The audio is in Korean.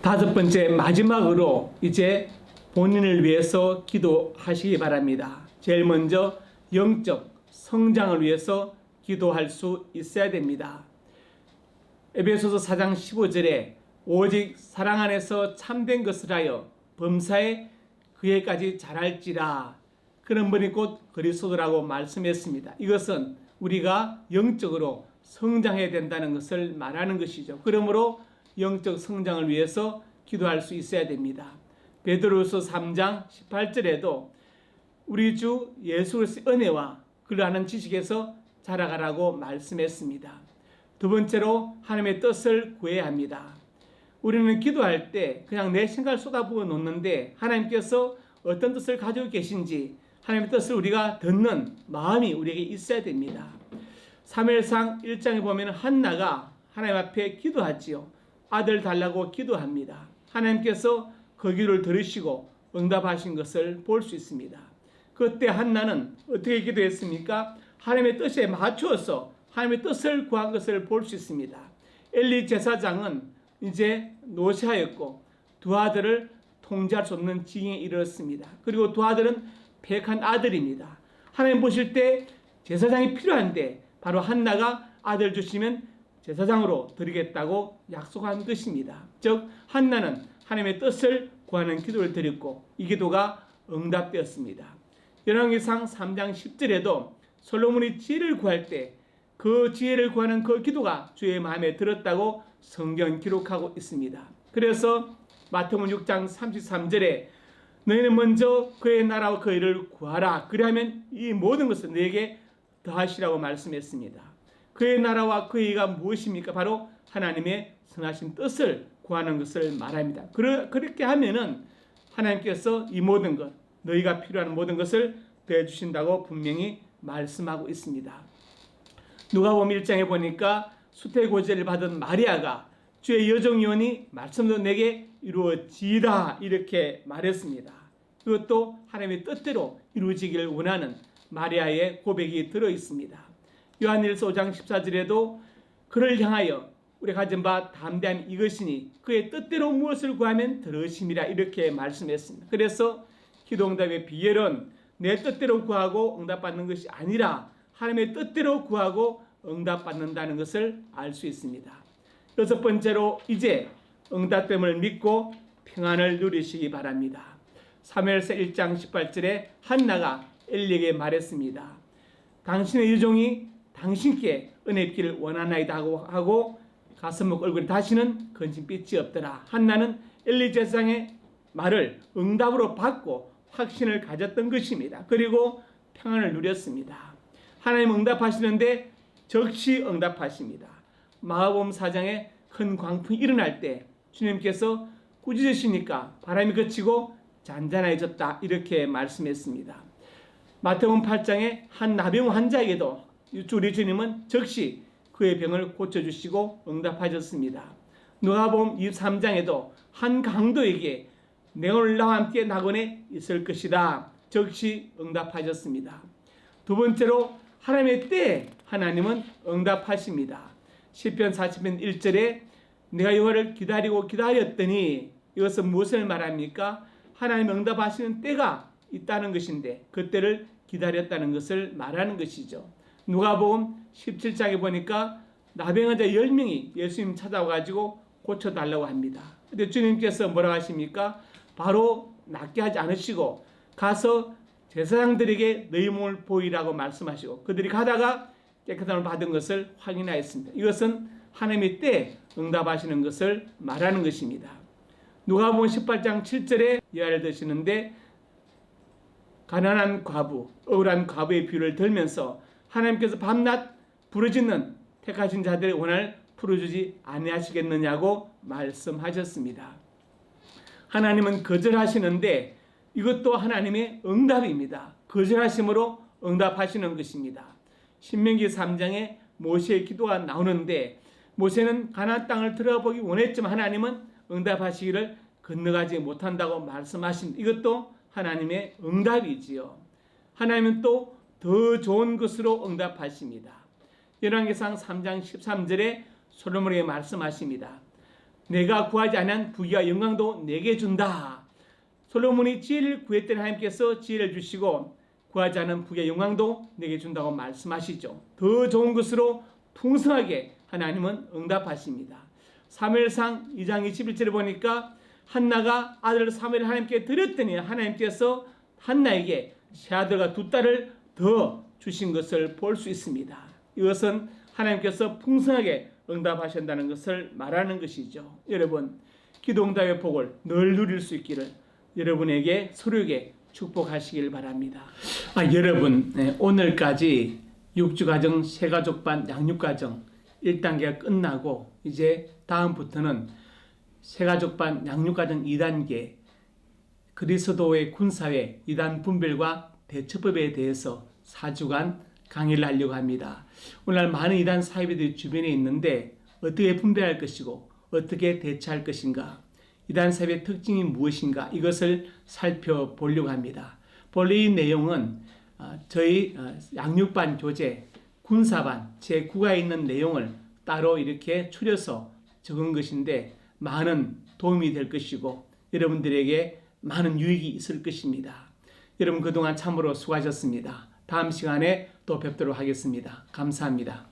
다섯 번째, 마지막으로 이제 본인을 위해서 기도하시기 바랍니다. 제일 먼저 영적 성장을 위해서 기도할 수 있어야 됩니다. 에베소서 4장 15절에 오직 사랑 안에서 참된 것을 하여 범사에 그에까지 자랄지라, 그런 분이 곧 그리스도라고 말씀했습니다. 이것은 우리가 영적으로 성장해야 된다는 것을 말하는 것이죠. 그러므로 영적 성장을 위해서 기도할 수 있어야 됩니다. 베드로후서 3장 18절에도 우리 주 예수 그리스도의 은혜와 그를 아는 지식에서 자라가라고 말씀했습니다. 두 번째로 하나님의 뜻을 구해야 합니다. 우리는 기도할 때 그냥 내 생각을 쏟아부어 놓는데 하나님께서 어떤 뜻을 가지고 계신지 하나님의 뜻을 우리가 듣는 마음이 우리에게 있어야 됩니다. 사무엘상 1장에 보면 한나가 하나님 앞에 기도하지요. 아들 달라고 기도합니다. 하나님께서 그 기도를 들으시고 응답하신 것을 볼 수 있습니다. 그때 한나는 어떻게 기도했습니까? 하나님의 뜻에 맞추어서 하나님의 뜻을 구한 것을 볼 수 있습니다. 엘리 제사장은 이제 노쇠하였고 두 아들을 통제할 수 없는 지경에 이르렀습니다. 그리고 두 아들은 패역한 아들입니다. 하나님 보실 때 제사장이 필요한데 바로 한나가 아들 주시면 제사장으로 드리겠다고 약속한 것입니다. 즉 한나는 하나님의 뜻을 구하는 기도를 드렸고 이 기도가 응답되었습니다. 열왕기상 3장 10절에도 솔로몬이 지혜를 구할 때 그 지혜를 구하는 그 기도가 주의 마음에 들었다고 성경 기록하고 있습니다. 그래서 마태복음 6장 33절에 너희는 먼저 그의 나라와 그 일을 구하라. 그리하면 이 모든 것을 너에게 더하시라고 말씀했습니다. 그의 나라와 그의 의가 무엇입니까? 바로 하나님의 선하신 뜻을 구하는 것을 말합니다. 그렇게 하면은 하나님께서 이 모든 것, 너희가 필요한 모든 것을 더해주신다고 분명히 말씀하고 있습니다. 누가복음 1장에 보니까 수태고제를 받은 마리아가 주의 여종이오니 말씀도 내게 이루어지이다 이렇게 말했습니다. 이것도 하나님의 뜻대로 이루어지기를 원하는 마리아의 고백이 들어있습니다. 요한일서 5장 14절에도 그를 향하여 우리가 가진 바 담대함 이것이니 그의 뜻대로 무엇을 구하면 들으심이라 이렇게 말씀했습니다. 그래서 기도응답의 비결은 내 뜻대로 구하고 응답받는 것이 아니라 하나님의 뜻대로 구하고 응답받는다는 것을 알 수 있습니다. 여섯 번째로 이제 응답됨을 믿고 평안을 누리시기 바랍니다. 사무엘서 1장 18절에 한나가 엘리에게 말했습니다. 당신의 여종이 당신께 은혜 입기를 원하나이다 하고 가슴목 얼굴에 다시는 건진빛이 없더라. 한나는 엘리 제사장의 말을 응답으로 받고 확신을 가졌던 것입니다. 그리고 평안을 누렸습니다. 하나님 응답하시는데 즉시 응답하십니다. 마가복음 4장에 큰 광풍이 일어날 때 주님께서 꾸짖으시니까 바람이 그치고 잔잔해졌다 이렇게 말씀했습니다. 마태복음 8장에 한 나병 환자에게도 우리 주님은 즉시 그의 병을 고쳐주시고 응답하셨습니다. 누가복음 23장에도 한 강도에게 내가 오늘 나와 함께 낙원에 있을 것이다 즉시 응답하셨습니다. 두 번째로 하나님의 때에 하나님은 응답하십니다. 시편 40편 1절에 내가 여호와를 기다렸더니 이것은 무엇을 말합니까? 하나님 응답하시는 때가 있다는 것인데 그 때를 기다렸다는 것을 말하는 것이죠. 누가복음 17장에 보니까 나병 환자 10명이 예수님 찾아와가지고 고쳐달라고 합니다. 근데 주님께서 뭐라고 하십니까? 바로 낫게 하지 않으시고 가서 제사장들에게 너희 몸을 보이라고 말씀하시고 그들이 가다가 깨끗함을 받은 것을 확인하였습니다. 이것은 하나님의 때 응답하시는 것을 말하는 것입니다. 누가복음 18장 7절에 예화를 드시는데 가난한 과부, 억울한 과부의 비유를 들면서 하나님께서 밤낮 부르짖는 택하신 자들의 원한을 풀어주지 아니하시겠느냐고 말씀하셨습니다. 하나님은 거절하시는데 이것도 하나님의 응답입니다. 거절하심으로 응답하시는 것입니다. 신명기 3장에 모세의 기도가 나오는데 모세는 가나안 땅을 들어보기 원했지만 하나님은 응답하시기를 건너가지 못한다고 말씀하십니다. 이것도 하나님의 응답이지요. 하나님은 또 더 좋은 것으로 응답하십니다. 열왕기상 3장 13절에 솔로몬에게 말씀하십니다. 내가 구하지 않은 부귀와 영광도 내게 준다. 솔로몬이 지혜를 구했던 하나님께서 지혜를 주시고 구하지 않은 부귀와 영광도 내게 준다고 말씀하시죠. 더 좋은 것으로 풍성하게 하나님은 응답하십니다. 사무엘상 2장 21절에 보니까 한나가 아들 사무엘을 하나님께 드렸더니 하나님께서 한나에게 세 아들과 두 딸을 더 주신 것을 볼 수 있습니다. 이것은 하나님께서 풍성하게 응답하신다는 것을 말하는 것이죠. 여러분, 기도 응답의 복을 늘 누릴 수 있기를 여러분에게 서로에게 축복하시길 바랍니다. 여러분, 오늘까지 육주가정, 세가족반, 양육가정 1단계가 끝나고 이제 다음부터는 세가족반, 양육가정 2단계 그리스도의 군사회 이단 분별과 대처법에 대해서 4주간 강의를 하려고 합니다. 오늘날 많은 이단 사이비들이 주변에 있는데 어떻게 분별할 것이고 어떻게 대처할 것인가, 이단 사이비의 특징이 무엇인가, 이것을 살펴보려고 합니다. 본래 이 내용은 저희 양육반 교재 군사반 제9가에 있는 내용을 따로 이렇게 추려서 적은 것인데 많은 도움이 될 것이고 여러분들에게 많은 유익이 있을 것입니다. 여러분 그동안 참으로 수고하셨습니다. 다음 시간에 또 뵙도록 하겠습니다. 감사합니다.